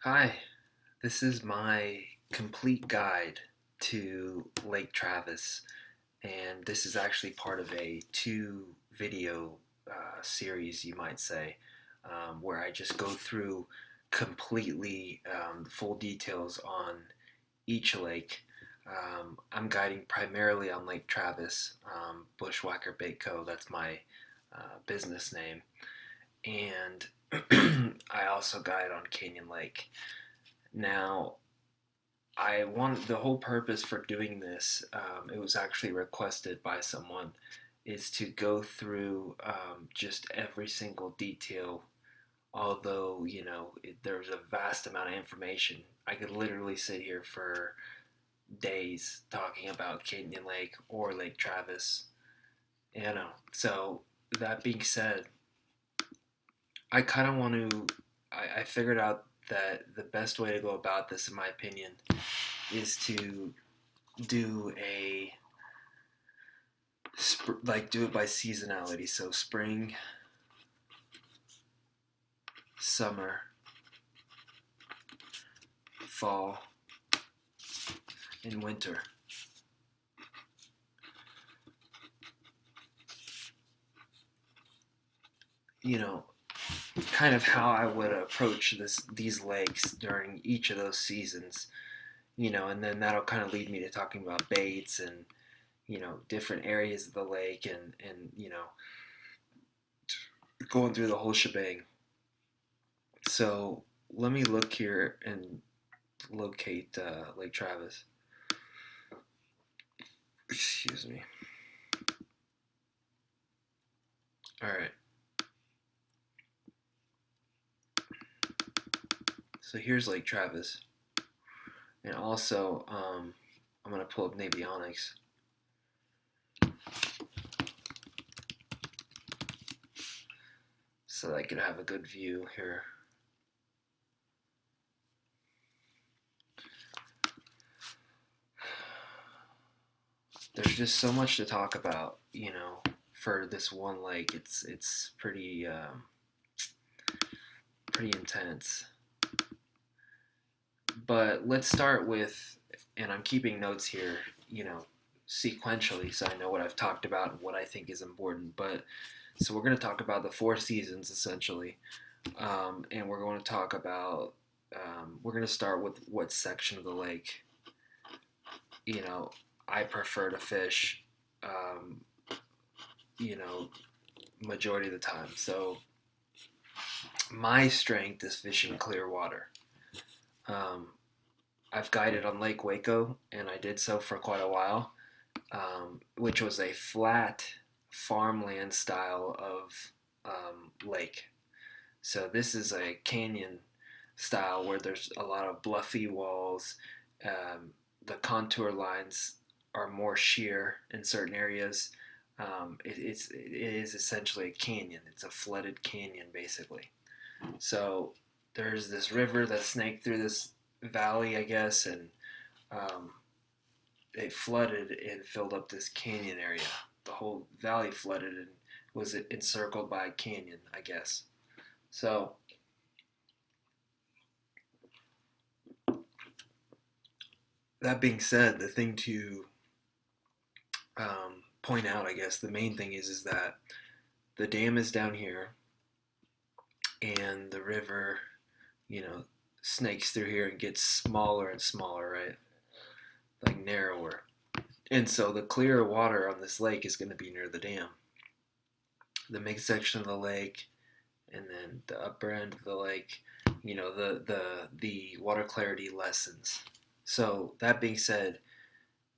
Hi, this is my complete guide to Lake Travis, and this is actually part of a two video series, you might say, where I just go through completely full details on each lake. I'm guiding primarily on Lake Travis, Bushwhacker Bait Co. That's my business name, and I also guide on Canyon Lake. Now, I want the whole purpose for doing this. It was actually requested by someone, is to go through just every single detail. Although there's a vast amount of information, I could literally sit here for days talking about Canyon Lake or Lake Travis. So that being said, I kind of want to. I figured out that the best way to go about this, in my opinion, is to do a do it by seasonality. So spring, summer, fall, and winter. You know, kind of how I would approach these lakes during each of those seasons. And then that'll kind of lead me to talking about baits and different areas of the lake and going through the whole shebang. So let me look here and locate Lake Travis. Excuse me. All right. So here's Lake Travis, and also I'm gonna pull up Navionics. So that I can have a good view here. There's just so much to talk about, for this one lake. It's pretty intense. But let's start with, and I'm keeping notes here, sequentially, so I know what I've talked about and what I think is important. But so we're going to talk about the four seasons essentially, and we're going to talk about. We're going to start with what section of the lake, I prefer to fish. Um, you know, Majority of the time. So my strength is fishing clear water. Um, I've guided on Lake Waco, and I did so for quite a while, which was a flat farmland style of lake. So this is a canyon style where there's a lot of bluffy walls. Um, the contour lines are more sheer in certain areas. It is essentially a canyon. It's a flooded canyon, basically. So there's this river that snaked through this valley, I guess, and um, it flooded and filled up this canyon area. The whole valley flooded and was encircled by a canyon, I guess. So that being said, the thing to point out, I guess, the main thing is that the dam is down here, and the river, you know, snakes through here and gets smaller and smaller, right? Like narrower. And so the clear water on this lake is going to be near the dam. The mid section of the lake, and then the upper end of the lake, the water clarity lessens. So that being said,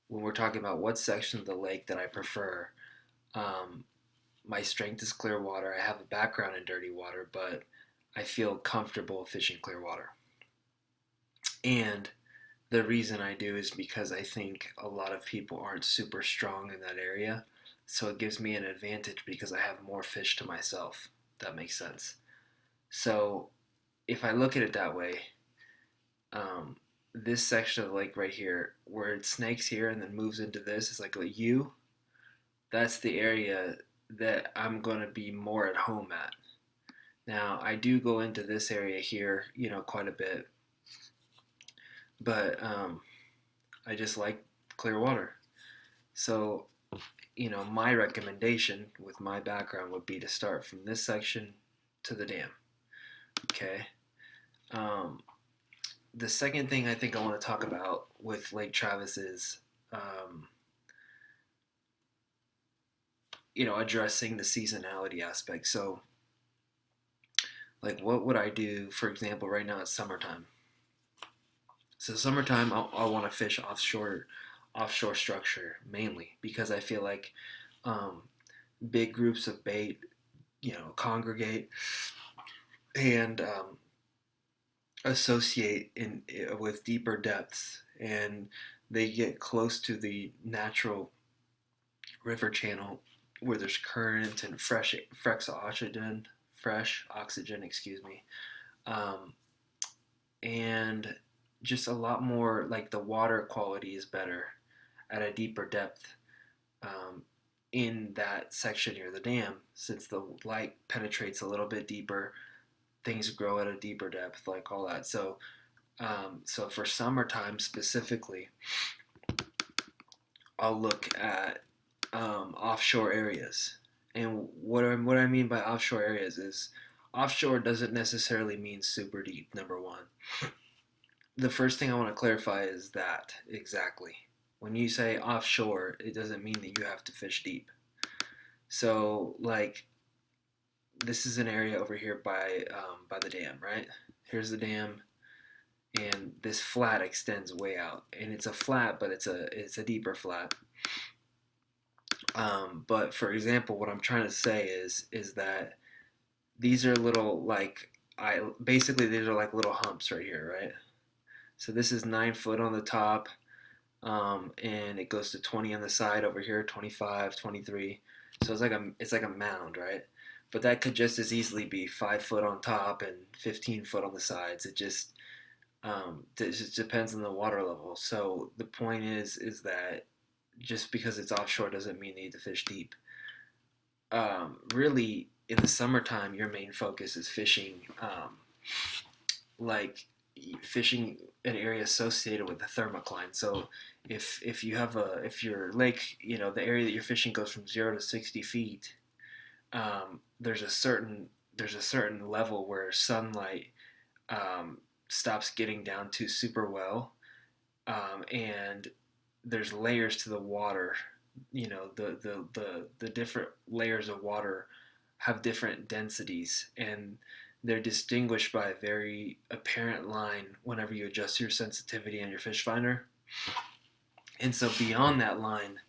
when we're talking about what section of the lake that I prefer, um, my strength is clear water. I have a background in dirty water, but I feel comfortable fishing clear water. And the reason I do is because I think a lot of people aren't super strong in that area. So it gives me an advantage because I have more fish to myself. If that makes sense. So if I look at it that way, um, this section of the lake right here, where it snakes here and then moves into this, is like a U. That's the area that I'm going to be more at home at. Now, I do go into this area here, quite a bit, but I just like clear water. So, my recommendation with my background would be to start from this section to the dam. Okay. Um, the second thing I think I want to talk about with Lake Travis is, um, addressing the seasonality aspect. So, like, what would I do? For example, right now it's summertime. So summertime, I'll want to fish offshore structure mainly because I feel like um, big groups of bait, congregate and associate with deeper depths, and they get close to the natural river channel where there's current and fresh oxygen, excuse me, um, and just a lot more like the water quality is better at a deeper depth um, in that section near the dam since the light penetrates a little bit deeper, things grow at a deeper depth, like all that. So for summertime specifically, I'll look at offshore areas. And what I mean by offshore areas is offshore doesn't necessarily mean super deep, number one. The first thing I want to clarify is that exactly. When you say offshore, it doesn't mean that you have to fish deep. So, like, this is an area over here by the dam, right? Here's the dam, and this flat extends way out, and it's a flat, but it's a deeper flat. But for example, what I'm trying to say is that these are little like I basically these are like little humps right here, right? So this is 9 foot on the top, and it goes to 20 on the side over here, 25, 23. So it's like a mound, right? But that could just as easily be 5 foot on top and 15 foot on the sides. It just depends on the water level. So the point is that just because it's offshore doesn't mean you need to fish deep. Really, in the summertime, your main focus is fishing, like fishing an area associated with the thermocline. So if your lake, the area that you're fishing goes from 0 to 60 feet, there's a certain level where sunlight um, stops getting down to super well, and there's layers to the water. The different layers of water have different densities, and they're distinguished by a very apparent line whenever you adjust your sensitivity on your fish finder. And so beyond that line,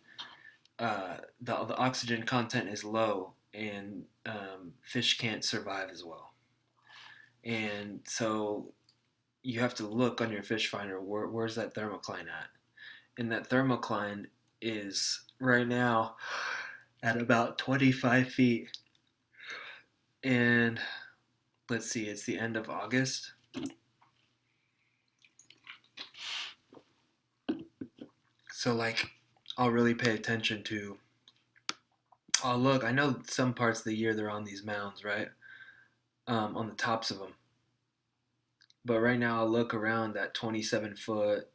the oxygen content is low, and fish can't survive as well. And so you have to look on your fish finder, where's that thermocline at? And that thermocline is right now at about 25 feet. And let's see, it's the end of August. So, like, I'll really pay attention to. Oh, look, I know some parts of the year they're on these mounds, right? On the tops of them. But right now, I'll look around that 27 foot,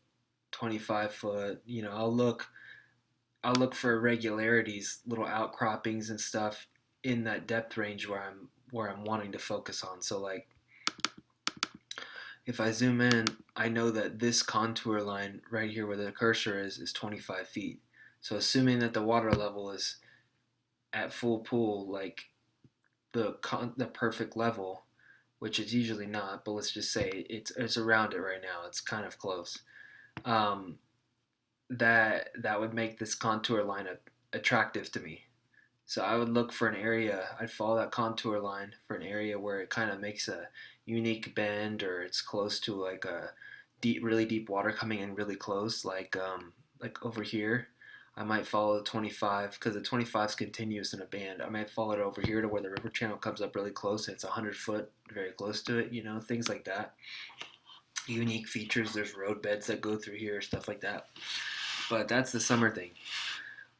25 foot. I'll look for irregularities, little outcroppings and stuff in that depth range where I'm wanting to focus on. So like if I zoom in, I know that this contour line right here where the cursor is 25 feet. So assuming that the water level is at full pool, like the perfect level, which it's usually not, but let's just say it's around it right now. It's kind of close. Um, that would make this contour line attractive to me. So I would look for an area. I'd follow that contour line for an area where it kind of makes a unique bend, or it's close to like a really deep water coming in really close, like over here. I might follow the 25 because the 25 is continuous in a band. I might follow it over here to where the river channel comes up really close and it's 100 foot, very close to it. Things like that. Unique features. There's road beds that go through here, stuff like that. But that's the summer thing.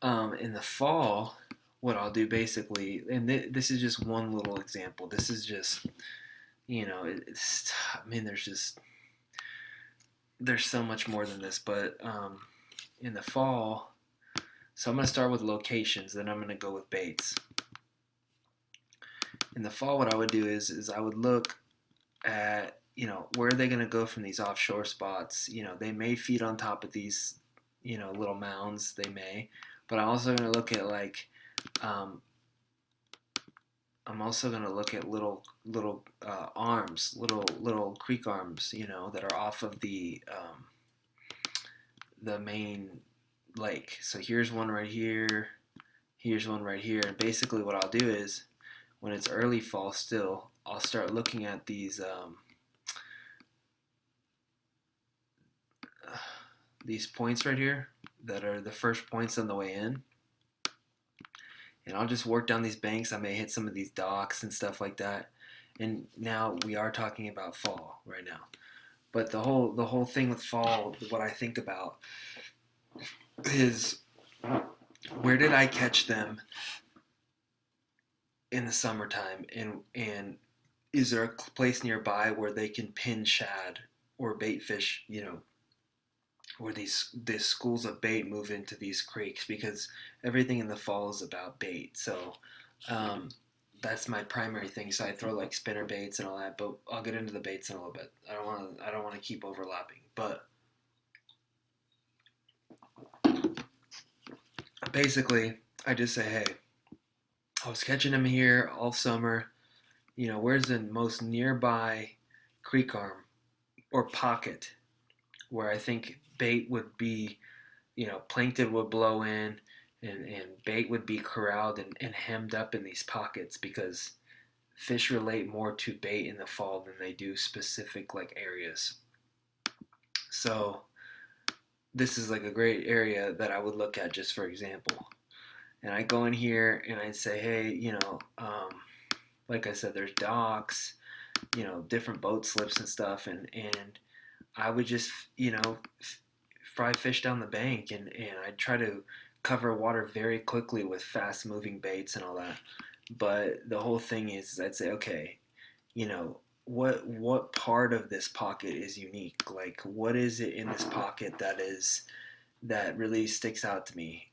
In the fall, what I'll do basically, and this is just one little example. This is just, there's just there's so much more than this, but in the fall, so I'm going to start with locations, then I'm going to go with baits. In the fall, what I would do is I would look at, where are they going to go from these offshore spots. They may feed on top of these, little mounds, they may, but I'm also going to look at um, little arms, little creek arms, that are off of the main lake. So here's one right here, here's one right here, and basically what I'll do is when it's early fall still, I'll start looking at these points right here that are the first points on the way in, and I'll just work down these banks. I may hit some of these docks and stuff like that. And now we are talking about fall right now, but the whole thing with fall, what I think about is where did I catch them in the summertime, and is there a place nearby where they can pin shad or bait fish, where these schools of bait move into these creeks, because everything in the fall is about bait. So um, that's my primary thing. So I throw like spinner baits and all that, but I'll get into the baits in a little bit. I don't want to keep overlapping, but basically I just say, hey, I was catching them here all summer. Where's the most nearby creek arm or pocket where I think bait would be, plankton would blow in, and bait would be corralled and hemmed up in these pockets, because fish relate more to bait in the fall than they do specific like areas. So this is like a great area that I would look at just for example. And I go in here and I say, hey, like I said, there's docks, different boat slips and stuff, and I would just, fry fish down the bank, and I'd try to cover water very quickly with fast moving baits and all that. But the whole thing is I'd say, okay, what part of this pocket is unique? Like, what is it in this pocket that really sticks out to me?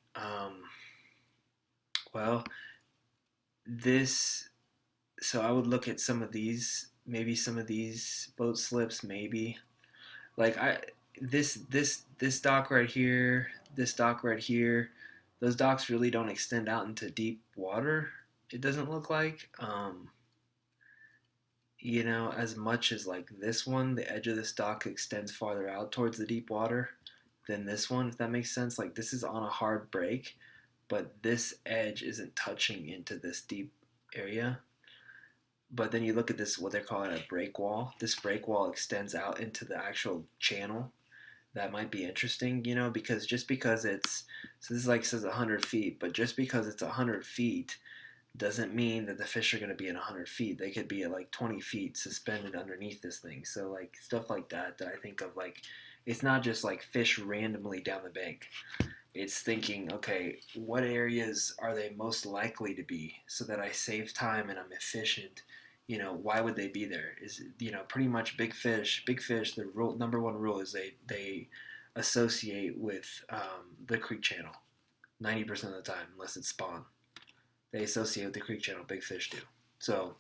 Well, this so I would look at some of these, maybe some of these boat slips, maybe like I this dock right here, this dock right here, those docks really don't extend out into deep water. It doesn't look like, as much as like this one, the edge of this dock extends farther out towards the deep water than this one, if that makes sense. Like this is on a hard break, but this edge isn't touching into this deep area. But then you look at this, what they're calling a break wall. This break wall extends out into the actual channel. That might be interesting, because just because it's, so this is like says 100 feet, but just because it's 100 feet doesn't mean that the fish are going to be at 100 feet. They could be at like 20 feet suspended underneath this thing. So like stuff like that I think of, like, it's not just like fish randomly down the bank. It's thinking, okay, what areas are they most likely to be so that I save time and I'm efficient? Why would they be there? Is, pretty much big fish. The number one rule is they associate with the creek channel 90% of the time, unless it's spawn. They associate with the creek channel. Big fish do. So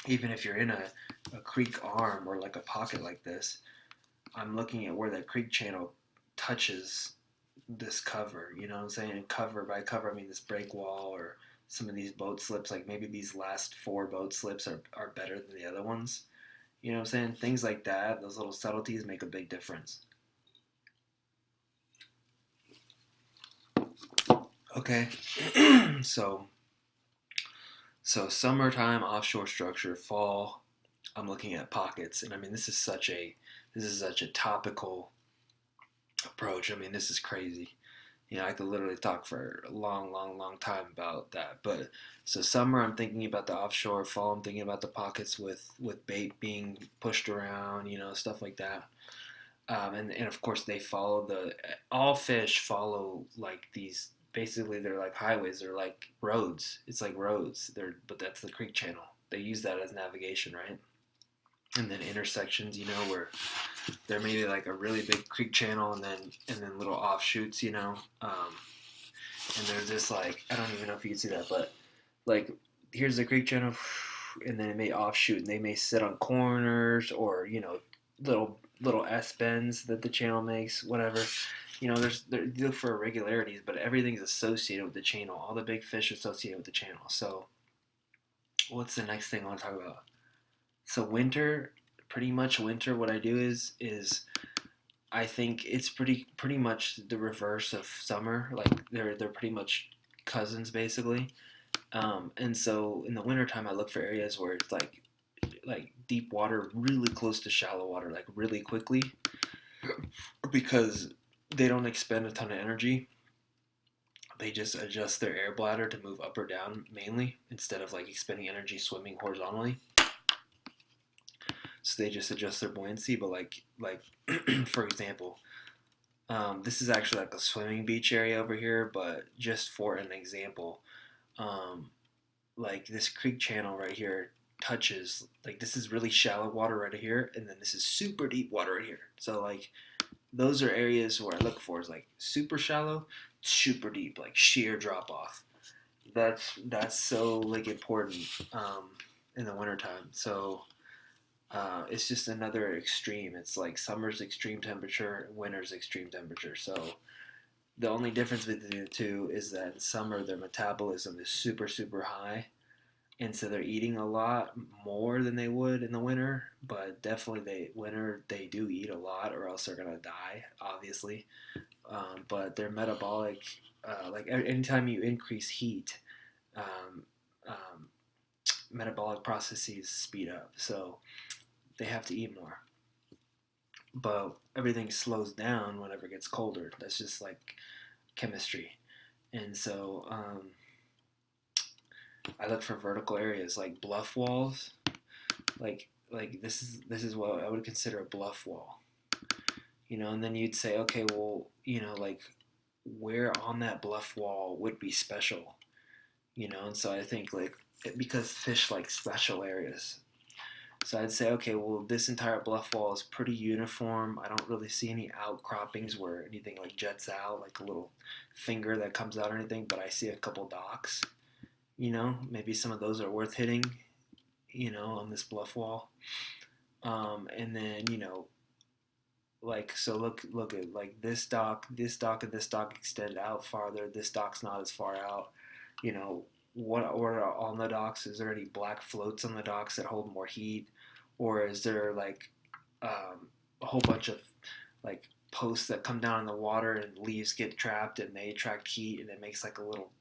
even if you're in a creek arm or like a pocket like this, I'm looking at where that creek channel touches this cover, you know what I'm saying? And cover, by cover I mean this break wall, or some of these boat slips, like maybe these last 4 boat slips are better than the other ones. You know what I'm saying? Things like that, those little subtleties make a big difference. Okay. so summertime offshore structure, fall I'm looking at pockets, and I mean this is such a topical approach. I mean, this is crazy. I could literally talk for a long, long, long time about that. But so summer, I'm thinking about the offshore. Fall, I'm thinking about the pockets with bait being pushed around, stuff like that. And of course, all fish follow like these. Basically, they're like highways. They're like roads. It's like roads. But that's the creek channel. They use that as navigation, right? And then intersections, where there may be like a really big creek channel and then little offshoots, and they're just like, I don't even know if you can see that, but like here's the creek channel, and then it may offshoot, and they may sit on corners or little S bends that the channel makes, whatever. You look for irregularities, but everything's associated with the channel. All the big fish associated with the channel. So, what's the next thing I want to talk about? So winter, pretty much winter. What I do is I think it's pretty much the reverse of summer. Like they're pretty much cousins basically. And so in the wintertime, I look for areas where it's like deep water, really close to shallow water, like really quickly, because they don't expend a ton of energy. They just adjust their air bladder to move up or down mainly, instead of like expending energy swimming horizontally. So they just adjust their buoyancy. But like for example, this is actually like a swimming beach area over here, but just for an example, um, like this creek channel right here touches, like this is really shallow water right here, and then this is super deep water right here. So like those are areas where I look for is like super shallow, super deep, like sheer drop off. That's so like important in the wintertime. So it's just another extreme. It's like summer's extreme temperature, winter's extreme temperature. So the only difference between the two is that in summer their metabolism is super super high, and so they're eating a lot more than they would in the winter. But definitely they do eat a lot, or else they're gonna die, obviously. But their metabolic, like anytime you increase heat, um, um, metabolic processes speed up, so they have to eat more. But everything slows down whenever it gets colder. That's just like chemistry. And so I look for vertical areas like bluff walls. Like this is what I would consider a bluff wall. And then you'd say, okay, well, like where on that bluff wall would be special, and so I think like because fish like special areas. So I'd say, okay, well, this entire bluff wall is pretty uniform. I don't really see any outcroppings where anything like jets out, like a little finger that comes out or anything, but I see a couple docks. Maybe some of those are worth hitting, on this bluff wall. And then, like, so look at like and this dock extend out farther. This dock's not as far out. What are on the docks? Is there any black floats on the docks that hold more heat, or is there like a whole bunch of like posts that come down in the water and leaves get trapped and they attract heat and it makes like a little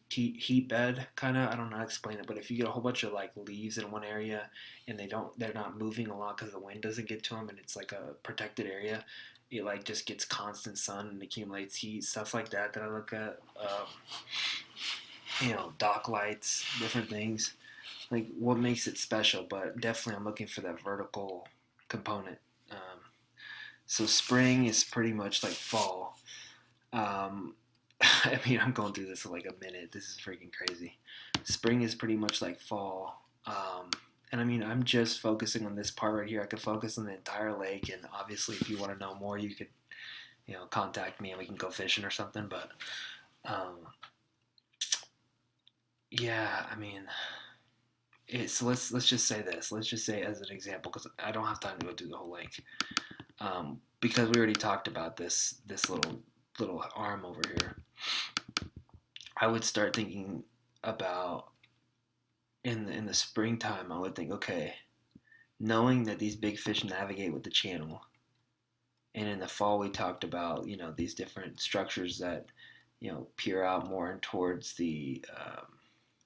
heat bed kind of. I don't know how to explain it, but if you get a whole bunch of like leaves in one area and they're not moving a lot because the wind doesn't get to them and it's like a protected area, it like just gets constant sun and accumulates heat, stuff like that I look at. Dock lights, different things, like what makes it special. But definitely I'm looking for that vertical component. So spring is pretty much like fall. I mean, I'm going through this in like a minute. This is freaking crazy. Spring is pretty much like fall. And I mean, I'm just focusing on this part right here. I could focus on the entire lake, and obviously, if you want to know more, you could, contact me and we can go fishing or something. But, yeah, I mean, let's just say this. Let's just say as an example, because I don't have time to go through the whole lake. Because we already talked about this little arm over here. I would start thinking about in the springtime. I would think, okay, knowing that these big fish navigate with the channel, and in the fall we talked about these different structures that peer out more towards the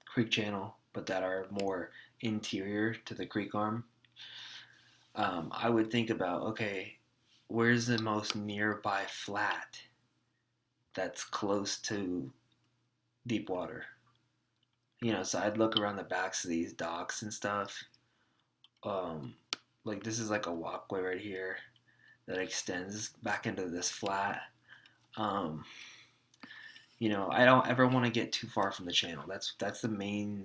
creek channel, but that are more interior to the creek arm. I would think about, okay, where's the most nearby flat that's close to deep water? So I'd look around the backs of these docks and stuff. Like this is like a walkway right here that extends back into this flat. I don't ever want to get too far from the channel. That's the main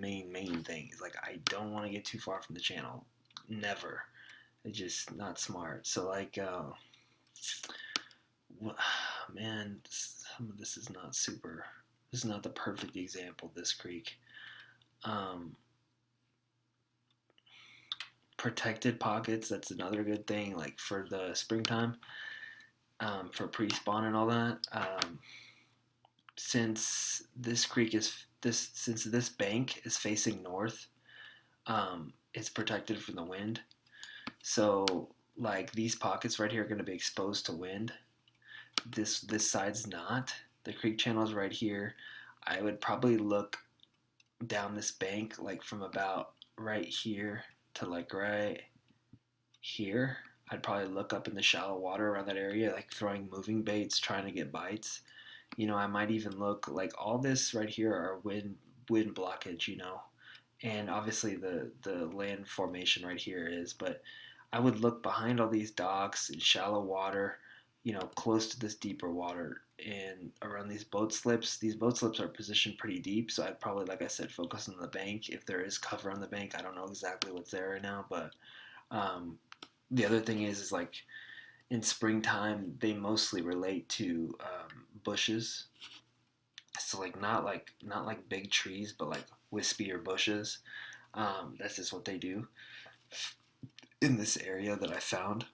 thing. Is like I don't want to get too far from the channel. Never. It's just not smart. So like, man, some of this is not super. This is not the perfect example. This creek. Um, Protected pockets. That's another good thing. Like for the springtime, for pre-spawn and all that. Since this creek is since this bank is facing north, it's protected from the wind. So like these pockets right here are going to be exposed to wind. This side's not. The creek channel's right here. I would probably look down this bank like from about right here to like right here. I'd probably look up in the shallow water around that area, like throwing moving baits, trying to get bites. I might even look like all this right here are wind blockage, and obviously the land formation right here is, but I would look behind all these docks in shallow water, close to this deeper water and around these boat slips. These boat slips are positioned pretty deep, so I'd probably, like I said, focus on the bank if there is cover on the bank. I don't know exactly what's there right now, but um, the other thing is like in springtime they mostly relate to bushes. So like not like big trees, but like wispier bushes. That's just what they do in this area that I found.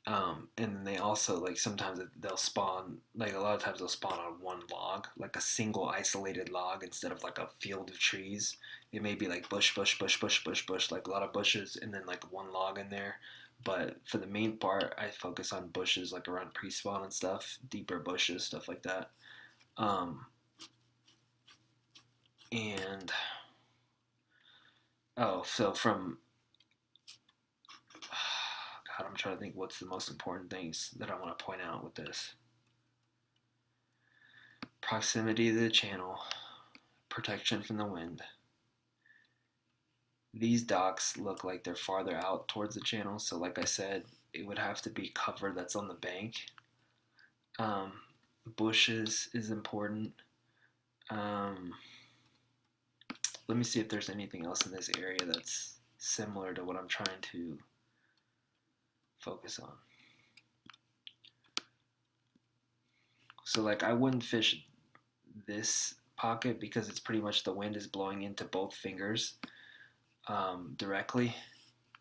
And then they also like sometimes they'll spawn, like a lot of times they'll spawn on one log, like a single isolated log instead of like a field of trees. It may be like bush, bush, bush, bush, bush, bush, like a lot of bushes, and then like one log in there. But for the main part, I focus on bushes like around pre-spawn and stuff, deeper bushes, stuff like that. Um, and so from God, I'm trying to think what's the most important things that I want to point out with this. Proximity to the channel, protection from the wind. These docks look like they're farther out towards the channel, so like I said, it would have to be cover that's on the bank. Um, Bushes is important. Let me see if there's anything else in this area that's similar to what I'm trying to focus on. So like I wouldn't fish this pocket because it's pretty much the wind is blowing into both fingers directly,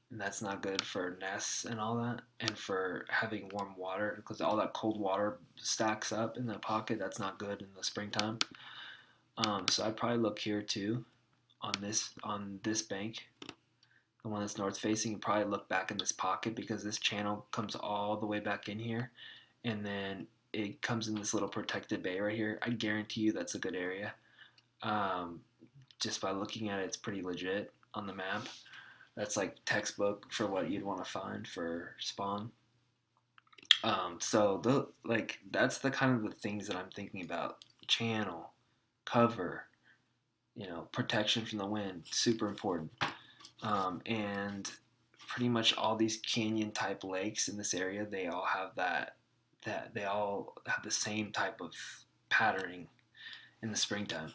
and that's not good for nests and all that, and for having warm water because all that cold water stacks up in the pocket. That's not good in the springtime. So I'd probably look here too on this bank, the one that's north facing. You probably look back in this pocket because this channel comes all the way back in here, and then it comes in this little protected bay right here. I guarantee you that's a good area. Um, just by looking at it, it's pretty legit on the map. That's like textbook for what you'd want to find for spawn. That's the kind of the things that I'm thinking about. Channel, cover, protection from the wind, super important. And pretty much all these canyon type lakes in this area, they all have that they all have the same type of patterning in the springtime.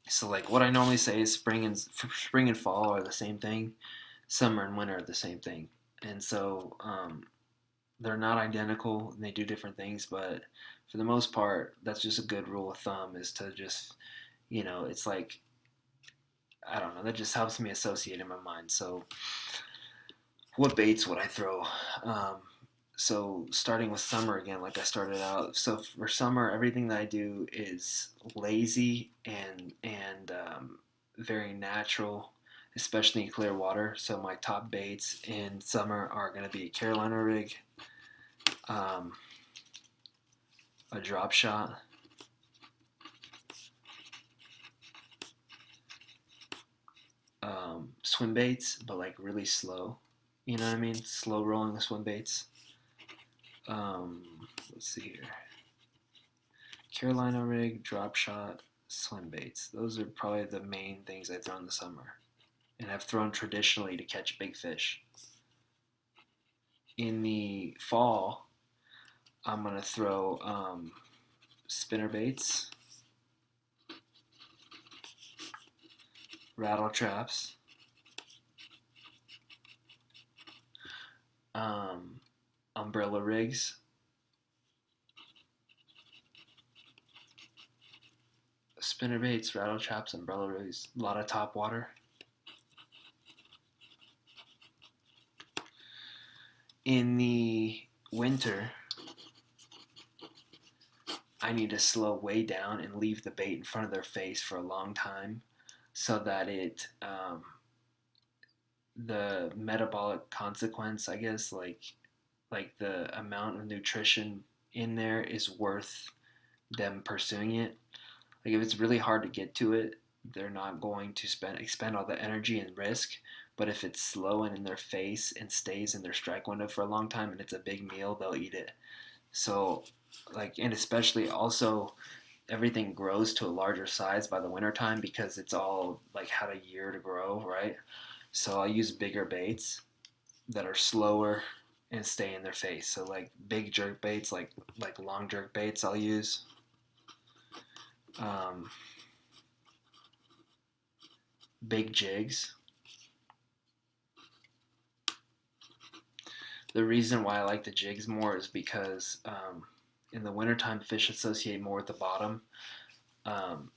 So like what I normally say is spring and fall are the same thing, summer and winter are the same thing, and so they're not identical and they do different things, but for the most part, that's just a good rule of thumb is to just it's like I don't know, that just helps me associate in my mind. So what baits would I throw? So starting with summer again, like I started out. So for summer, everything that I do is lazy and very natural, especially in clear water. So my top baits in summer are going to be a Carolina rig, a drop shot, swim baits, but like really slow. You know what I mean? Slow rolling swim baits. Let's see here. Carolina rig, drop shot, swim baits. Those are probably the main things I throw in the summer, and I've thrown traditionally to catch big fish. In the fall, I'm gonna throw spinner baits, rattle traps, umbrella rigs, spinner baits, rattle traps, umbrella rigs, a lot of top water. In the winter, I need to slow way down and leave the bait in front of their face for a long time so that the metabolic consequence, I guess, like the amount of nutrition in there is worth them pursuing it. Like if it's really hard to get to it, they're not going to expend all the energy and risk. But if it's slow and in their face and stays in their strike window for a long time and it's a big meal, they'll eat it. So, like, and especially also everything grows to a larger size by the wintertime because it's all like had a year to grow, right? So I'll use bigger baits that are slower and stay in their face. So like big jerk baits, like long jerk baits, I'll use. Um, Big jigs. The reason why I like the jigs more is because in the wintertime, fish associate more with the bottom um,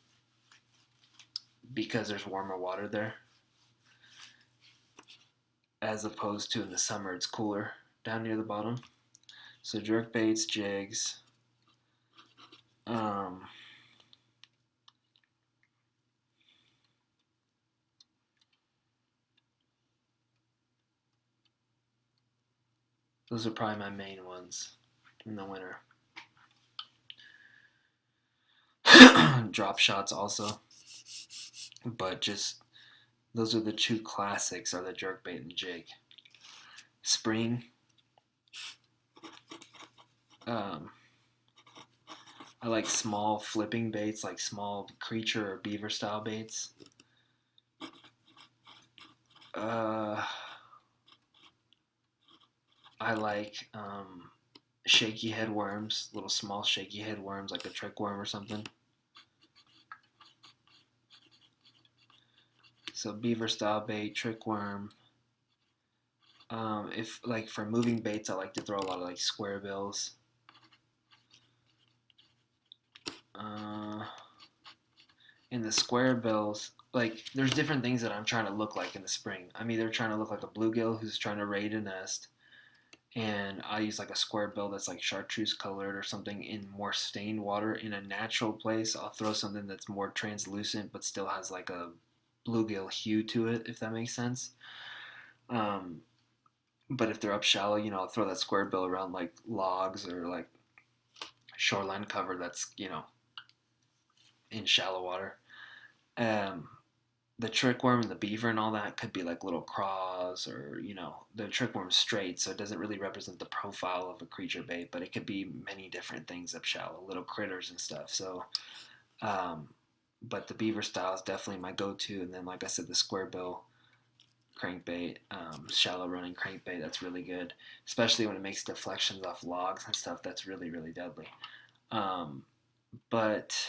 because there's warmer water there, as opposed to in the summer, it's cooler down near the bottom. So jerk baits, jigs. Um, those are probably my main ones in the winter. Drop shots also, but just those are the two classics: are the jerkbait and jig. Spring, um, I like small flipping baits, like small creature or beaver style baits. Uh, I like shaky head worms, little small shaky head worms, like a trick worm or something. So beaver style bait, trick worm. If like for moving baits, I like to throw a lot of like square bills. In the square bills, like there's different things that I'm trying to look like in the spring. I'm either trying to look like a bluegill who's trying to raid a nest, and I use like a square bill that's like chartreuse colored or something in more stained water. In a natural place, I'll throw something that's more translucent but still has like a bluegill hue to it, if that makes sense. Um, but if they're up shallow, I'll throw that square bill around like logs or like shoreline cover that's in shallow water. Um, the trickworm and the beaver and all that could be like little craws, or the trickworm's straight, so it doesn't really represent the profile of a creature bait, but it could be many different things up shallow, little critters and stuff. So um, but the beaver style is definitely my go-to, and then like I said, the square bill crankbait, shallow running crankbait, that's really good, especially when it makes deflections off logs and stuff. That's really, really deadly. But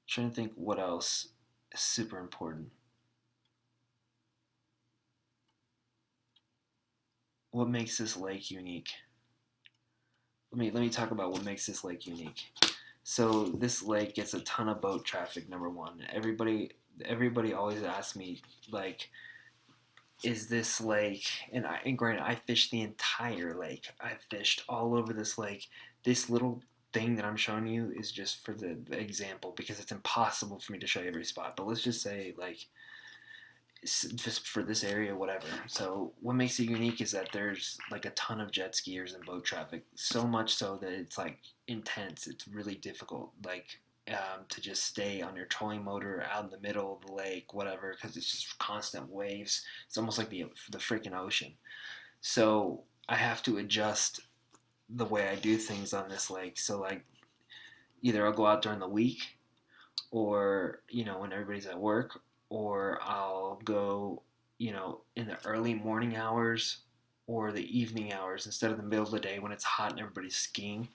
trying to think what else is super important. What makes this lake unique? Let me talk about what makes this lake unique. So this lake gets a ton of boat traffic. Number one, everybody always asks me like, is this lake? And granted, I fished the entire lake. I fished all over this lake. This little thing that I'm showing you is just for the example, because it's impossible for me to show you every spot. But let's just say like just for this area, whatever. So what makes it unique is that there's like a ton of jet skiers and boat traffic, so much so that it's like intense. It's really difficult, like to just stay on your trolling motor out in the middle of the lake, whatever, because it's just constant waves. It's almost like the freaking ocean. So I have to adjust the way I do things on this lake. So like either I'll go out during the week, or when everybody's at work, or I'll go in the early morning hours or the evening hours instead of the middle of the day when it's hot and everybody's skiing.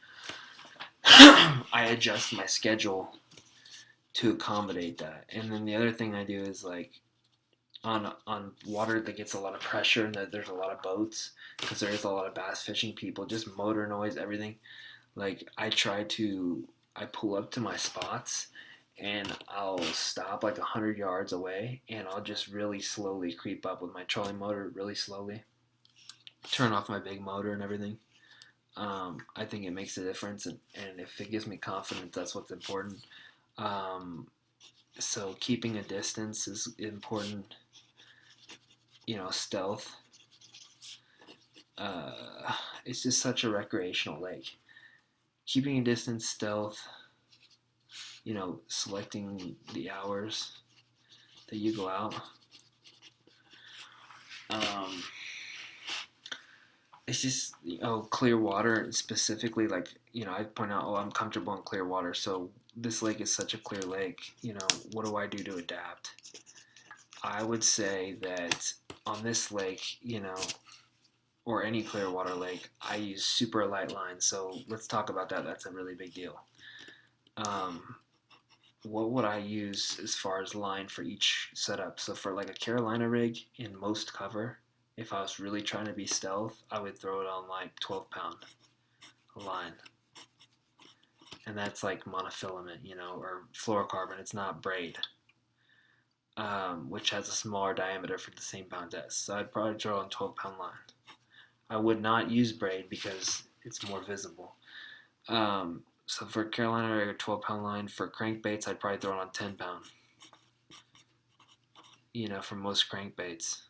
I adjust my schedule to accommodate that. And then the other thing I do is like on water that gets a lot of pressure and that there's a lot of boats, because there is a lot of bass fishing people, just motor noise, everything. Like I pull up to my spots and I'll stop like 100 yards away and I'll just really slowly creep up with my trolling motor, really slowly. Turn off my big motor and everything. I think it makes a difference, and if it gives me confidence, that's what's important. Um, so keeping a distance is important. Stealth. It's just such a recreational lake. Keeping a distance, stealth. Selecting the hours that you go out. Um, it's just clear water specifically. Like I point out, I'm comfortable in clear water, so this lake is such a clear lake. What do I do to adapt? I would say that on this lake, or any clear water lake, I use super light lines. So let's talk about that. That's a really big deal. What would I use as far as line for each setup? So for like a Carolina rig in most cover, if I was really trying to be stealth, I would throw it on like 12-pound line. And that's like monofilament, or fluorocarbon. It's not braid, which has a smaller diameter for the same pound test. So I'd probably throw on 12-pound line. I would not use braid because it's more visible. So for Carolina rig, 12-pound line. For crankbaits, I'd probably throw it on 10-pound. For most crankbaits.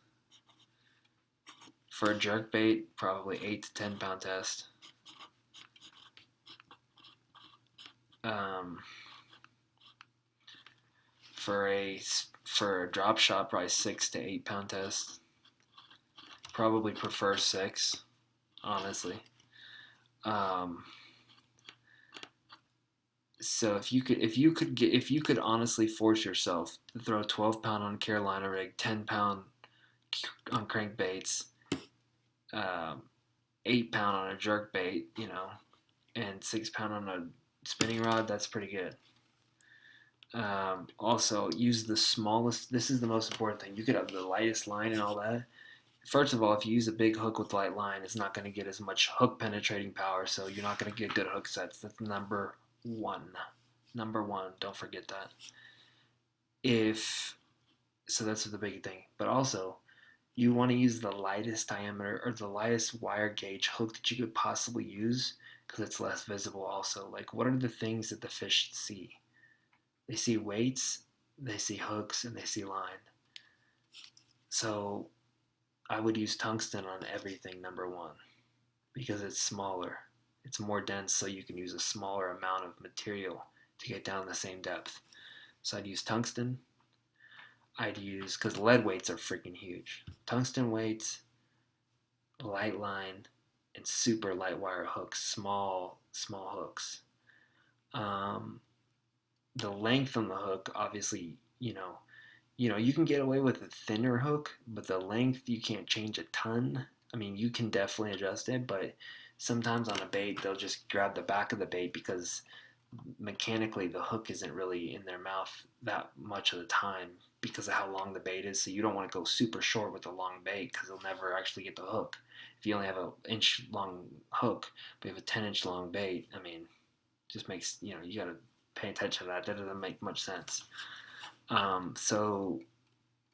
For a jerkbait, probably 8 to 10-pound test. For a drop shot, probably 6 to 8-pound test. Probably prefer 6, honestly. So if you could honestly force yourself to throw 12-pound on Carolina rig, 10-pound on crankbaits, 8-pound on a jerkbait, and 6-pound on a spinning rod, that's pretty good. Also, use the smallest. This is the most important thing. You could have the lightest line and all that. First of all, if you use a big hook with light line, it's not going to get as much hook penetrating power, so you're not going to get good hook sets. That's number one. Number one, don't forget that. So that's the big thing. But also, you want to use the lightest diameter or the lightest wire gauge hook that you could possibly use, because it's less visible also. Like, what are the things that the fish see? They see weights, they see hooks, and they see line. So I would use tungsten on everything, number one, because it's smaller. It's more dense, so you can use a smaller amount of material to get down the same depth. So I'd use tungsten. Because lead weights are freaking huge. Tungsten weights, light line, and super light wire hooks, small hooks. The length on the hook, obviously, you can get away with a thinner hook, but the length you can't change a ton. I mean, you can definitely adjust it, but sometimes on a bait, they'll just grab the back of the bait because mechanically the hook isn't really in their mouth that much of the time because of how long the bait is. So you don't want to go super short with a long bait because they'll never actually get the hook. If you only have an inch long hook, but you have a 10-inch long bait, I mean, just makes, you got to pay attention to that. That doesn't make much sense. So,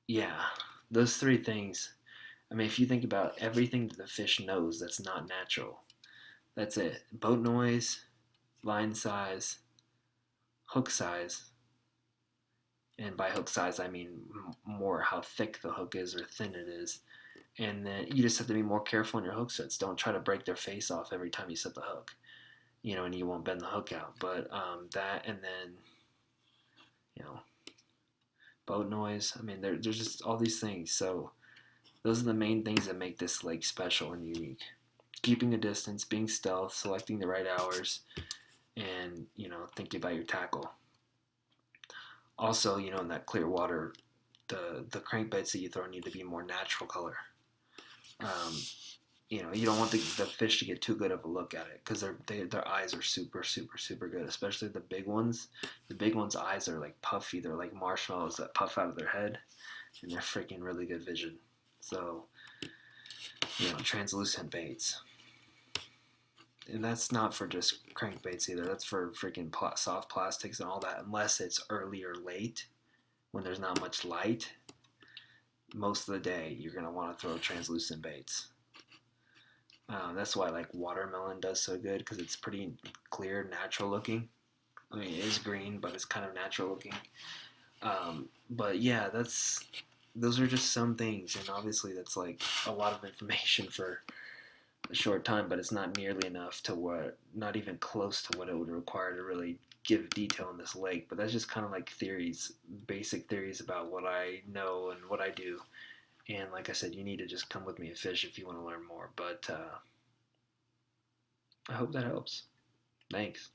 yeah, those three things. I mean, if you think about everything that the fish knows that's not natural, that's it. Boat noise, line size, hook size, and by hook size I mean more how thick the hook is or thin it is. And then you just have to be more careful on your hook sets. Don't try to break their face off every time you set the hook, and you won't bend the hook out. But that, and then, boat noise. I mean, there's just all these things. So those are the main things that make this lake special and unique. Keeping a distance, being stealth, selecting the right hours, and, thinking about your tackle. Also, in that clear water, the crankbaits that you throw need to be more natural color. You don't want the fish to get too good of a look at it because their eyes are super, super, super good, especially the big ones. The big ones' eyes are like puffy. They're like marshmallows that puff out of their head. and they're freaking really good vision. So, translucent baits. And that's not for just crankbaits either. That's for freaking soft plastics and all that. Unless it's early or late, when there's not much light, most of the day you're going to want to throw translucent baits. That's why like watermelon does so good, because it's pretty clear, natural looking. I mean, it is green, but it's kind of natural looking. But yeah, those are just some things, and obviously that's like a lot of information for a short time, but it's not nearly enough not even close to what it would require to really give detail on this lake. But that's just kind of like theories, basic theories about what I know and what I do. And like I said, you need to just come with me and fish if you want to learn more. But I hope that helps. Thanks.